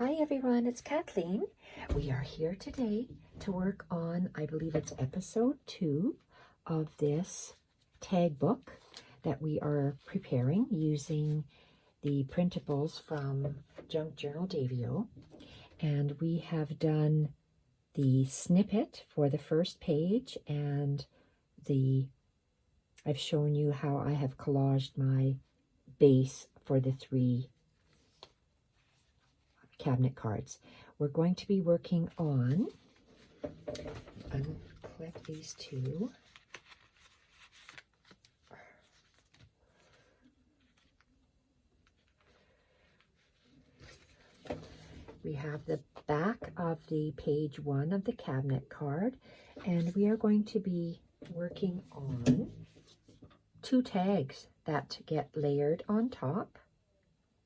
Hi everyone, it's Kathleen. We are here today to work on, I believe it's episode 2 of this tag book that we are preparing using the printables from JunkJournalDavao. And we have done the snippet for the first page, and I've shown you how I have collaged my base for the 3 cabinet cards. We're going to be working on, unclip these 2. We have the back of the page 1 of the cabinet card, and we are going to be working on 2 tags that get layered on top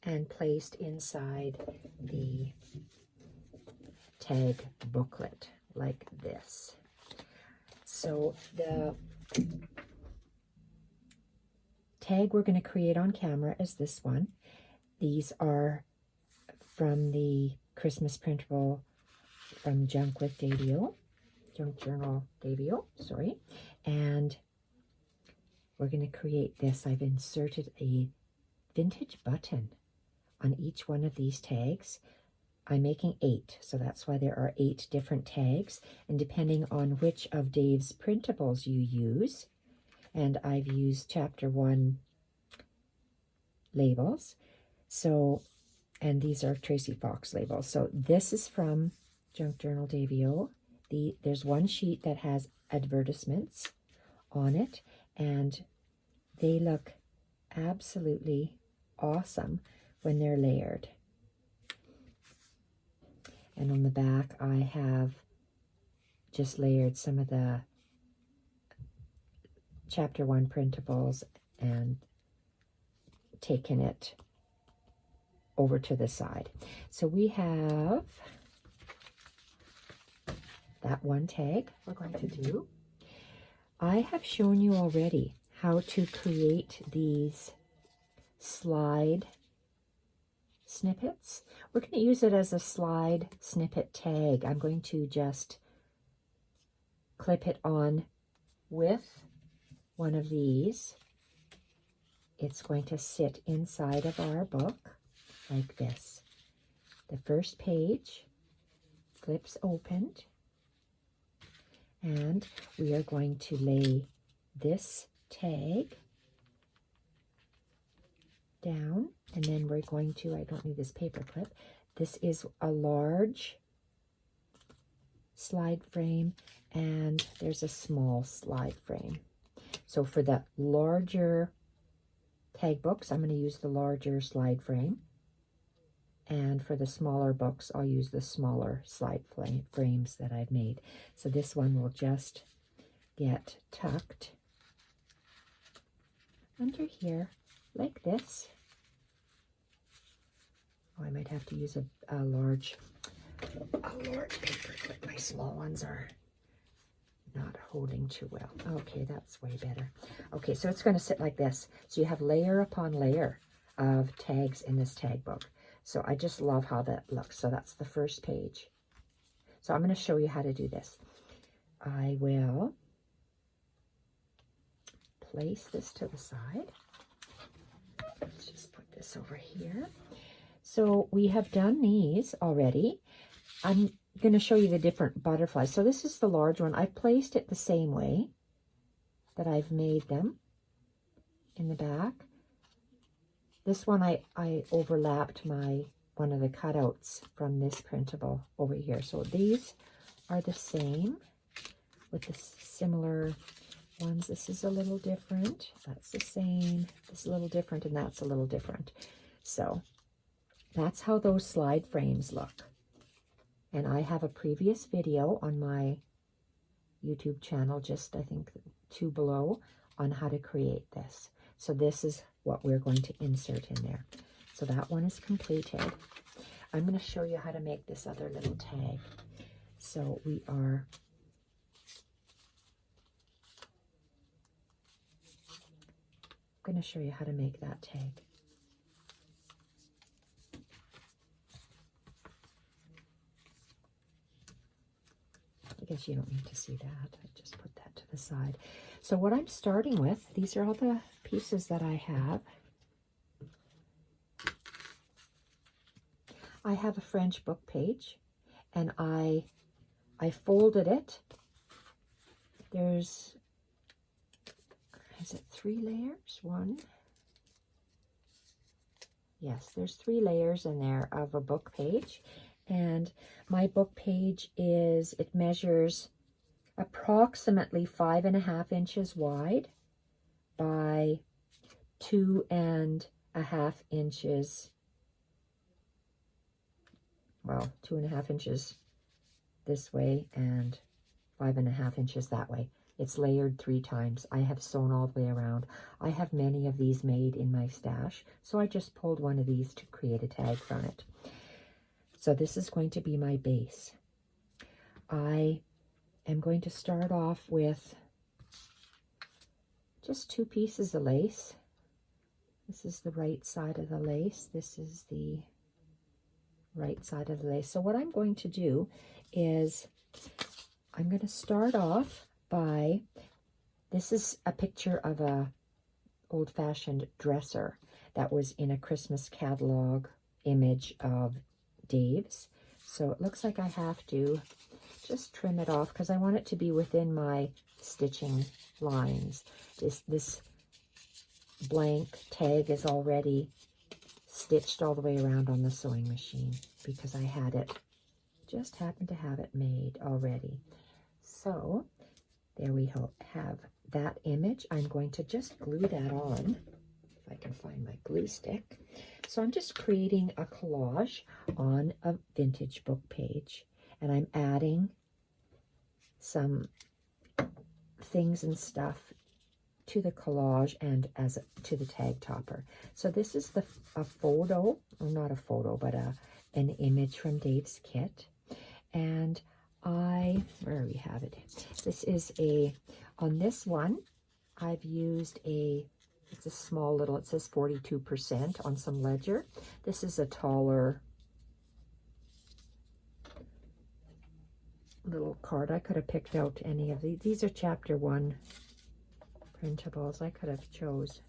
and placed inside the tag booklet like this. So the tag we're going to create on camera is this one. These are from the Christmas printable from JunkJournalDavao, sorry. And we're going to create this. I've inserted a vintage button on each one of these tags. I'm making 8, so that's why there are 8 different tags, and depending on which of Dave's printables you use, and I've used Chapter 1 labels, so, and these are Tracy Fox labels. So this is from JunkJournalDavao. There's one sheet that has advertisements on it, and they look absolutely awesome when they're layered. And on the back I have just layered some of the Chapter 1 printables and taken it over to the side. So we have that one tag we're going to do. I have shown you already how to create these slide snippets. We're going to use it as a slide snippet tag. I'm going to just clip it on with one of these. It's going to sit inside of our book like this. The first page flips opened, and we are going to lay this tag down, and then we're going to, I don't need this paper clip, this is a large slide frame and there's a small slide frame. So for the larger tag books, I'm going to use the larger slide frame, and for the smaller books I'll use the smaller slide frames that I've made. So this one will just get tucked under here like this. Oh, I might have to use a large paper clip. My small ones are not holding too well. Okay, that's way better. Okay, so it's going to sit like this. So you have layer upon layer of tags in this tag book. So I just love how that looks. So that's the first page. So I'm going to show you how to do this. I will place this to the side. Let's just put this over here. So we have done these already. I'm going to show you the different butterflies. So this is the large one. I've placed it the same way that I've made them in the back. This one I overlapped one of the cutouts from this printable over here. So these are the same with the similar ones. This is a little different. That's the same. This is a little different, and that's a little different. So that's how those slide frames look. And I have a previous video on my YouTube channel, just I think 2 below, on how to create this. So this is what we're going to insert in there. So that one is completed. I'm going to show you how to make this other little tag. So we are going to show you how to make that tag. guess you don't need to see that. I just put that to the side. So what I'm starting with, these are all the pieces that I have. I have a French book page, and I folded it. There's, is it 3 layers? 1. Yes, there's 3 layers in there of a book page. And my book page is, it measures approximately 5.5 inches wide by 2.5 inches. Well, 2.5 inches this way and 5.5 inches that way. It's layered 3 times. I have sewn all the way around. I have many of these made in my stash, so I just pulled one of these to create a tag from it. So this is going to be my base. I am going to start off with just 2 pieces of lace. This is the right side of the lace. This is the right side of the lace. So what I'm going to do is I'm going to start off by, this is a picture of a old-fashioned dresser that was in a Christmas catalog image of Dave's. So it looks like I have to just trim it off because I want it to be within my stitching lines. This blank tag is already stitched all the way around on the sewing machine because I had it, just happened to have it made already. So there we have that image. I'm going to just glue that on, if I can find my glue stick. So I'm just creating a collage on a vintage book page, and I'm adding some things and stuff to the collage and to the tag topper. So this is a photo, or not a photo, but an image from Dave's kit. And where we have it, this is on this one, I've used it's a small little, it says 42% on some ledger. This is a taller little card. I could have picked out any of these. These are Chapter 1 printables. I could have chose,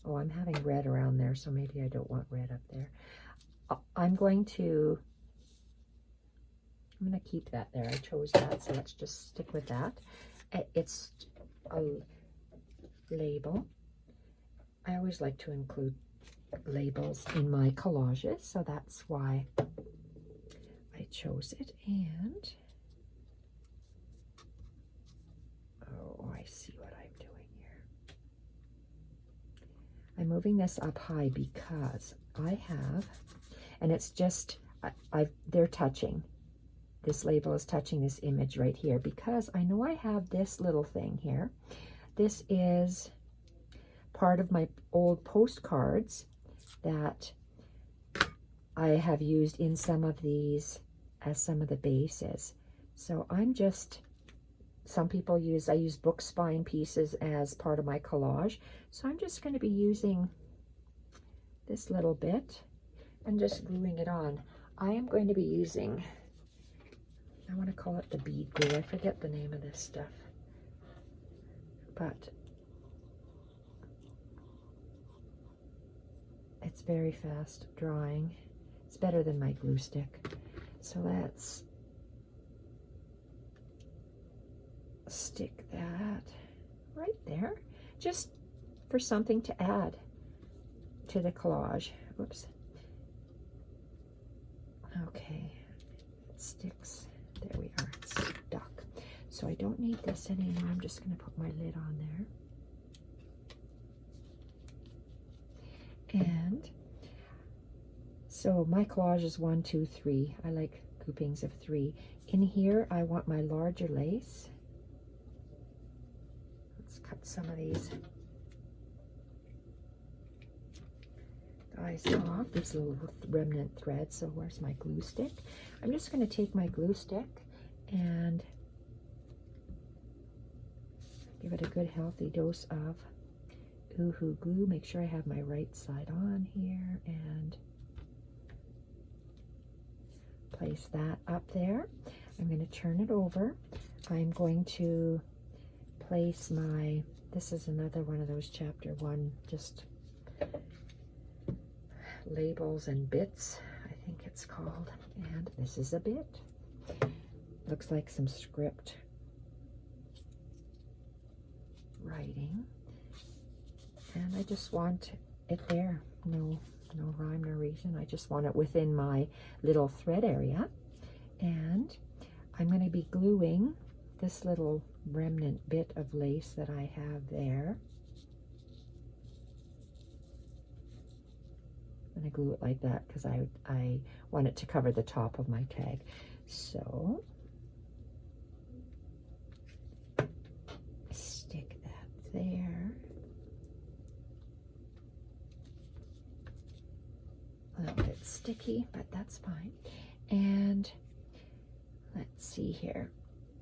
oh, I'm having red around there, so maybe I don't want red up there. I'm going to keep that there. I chose that, so let's just stick with that. It's a label. I always like to include labels in my collages, so that's why I chose it. And oh, I see what I'm doing here. I'm moving this up high because I have, and it's just, they're touching. This label is touching this image right here because I know I have this little thing here. This is part of my old postcards that I have used in some of these as some of the bases. So I'm just, some people use, I use book spine pieces as part of my collage. So I'm just going to be using this little bit and just gluing it on. I am going to be using, I want to call it the bead glue. I forget the name of this stuff. But it's very fast drying. It's better than my glue stick. So let's stick that right there, just for something to add to the collage. Whoops. Okay, it sticks. There we are, it's stuck. So I don't need this anymore. I'm just going to put my lid on there. And so my collage is 1, 2, 3. I like groupings of 3. In here, I want my larger lace. Let's cut some of these guys off, these little remnant threads. So where's my glue stick? I'm just going to take my glue stick and give it a good healthy dose of Oohoo glue. Make sure I have my right side on here and place that up there. I'm going to turn it over. I'm going to place my, this is another one of those chapter 1, just labels and bits, I think it's called. And this is a bit. Looks like some script writing. And I just want it there. No rhyme, no reason. I just want it within my little thread area. And I'm going to be gluing this little remnant bit of lace that I have there. I'm going to glue it like that because I want it to cover the top of my tag. So stick that there. A little bit sticky, but that's fine. And let's see here.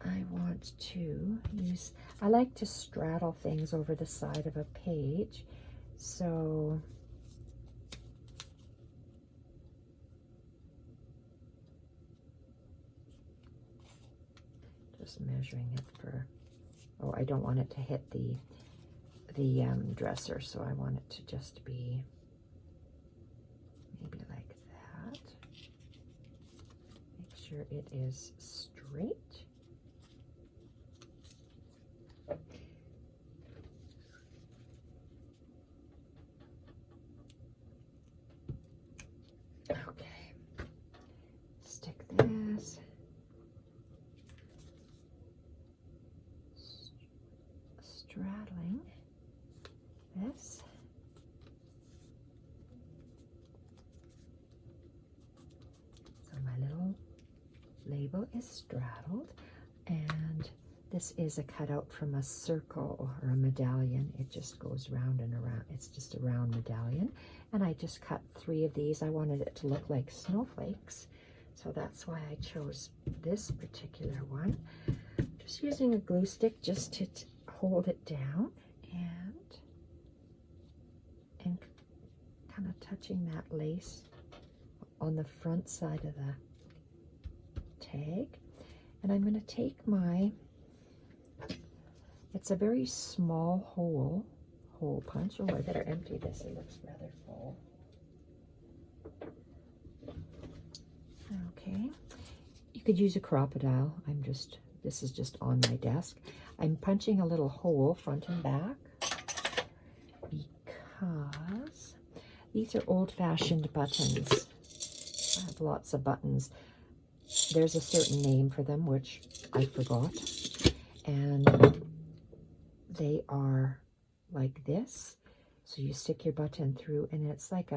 I want to use, I like to straddle things over the side of a page. So just measuring it for, oh, I don't want it to hit the dresser, so I want it to just be maybe like that. Make sure it is straight. Okay, stick this. Straddling this. So my little label is straddled, and this is a cutout from a circle or a medallion. It just goes round and around. It's just a round medallion, and I just cut 3 of these. I wanted it to look like snowflakes, so that's why I chose this particular one. Just using a glue stick just to hold it down and kind of touching that lace on the front side of the tag. And I'm going to take my, it's a very small hole punch. Oh, I better empty this. It looks rather full. Okay. You could use a crocodile. This is just on my desk. I'm punching a little hole front and back because these are old-fashioned buttons. I have lots of buttons. There's a certain name for them, which I forgot. And they are like this. So you stick your button through, and it's like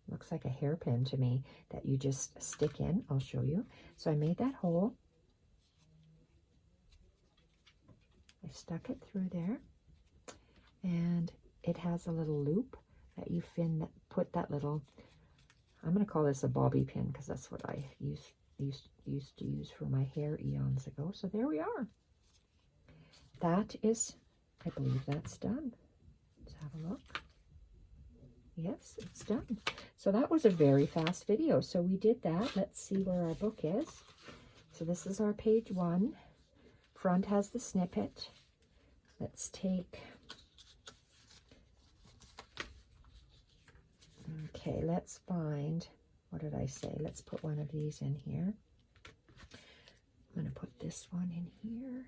looks like a hairpin to me that you just stick in. I'll show you. So I made that hole. I stuck it through there, and it has a little loop that you put that little, I'm going to call this a bobby pin because that's what I used to use for my hair eons ago. So there we are. That is, I believe that's done. Let's have a look. Yes, it's done. So that was a very fast video. So we did that. Let's see where our book is. So this is our page 1. Front has the snippet. Let's take, okay, let's find, what did I say? Let's put one of these in here. I'm going to put this one in here.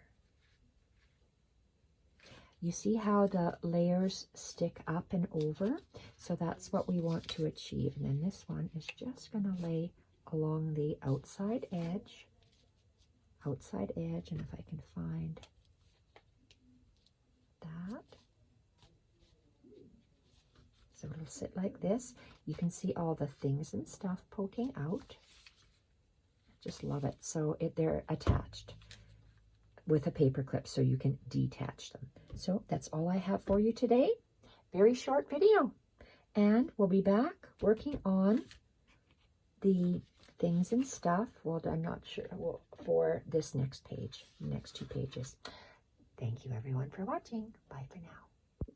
You see how the layers stick up and over? So that's what we want to achieve. And then this one is just going to lay along the outside edge, and if I can find that. So it'll sit like this. You can see all the things and stuff poking out. Just love it. So they're attached with a paper clip so you can detach them. So that's all I have for you today. Very short video. And we'll be back working on the things and stuff. Well, I'm not sure for this next page, next 2 pages. Thank you everyone for watching. Bye for now.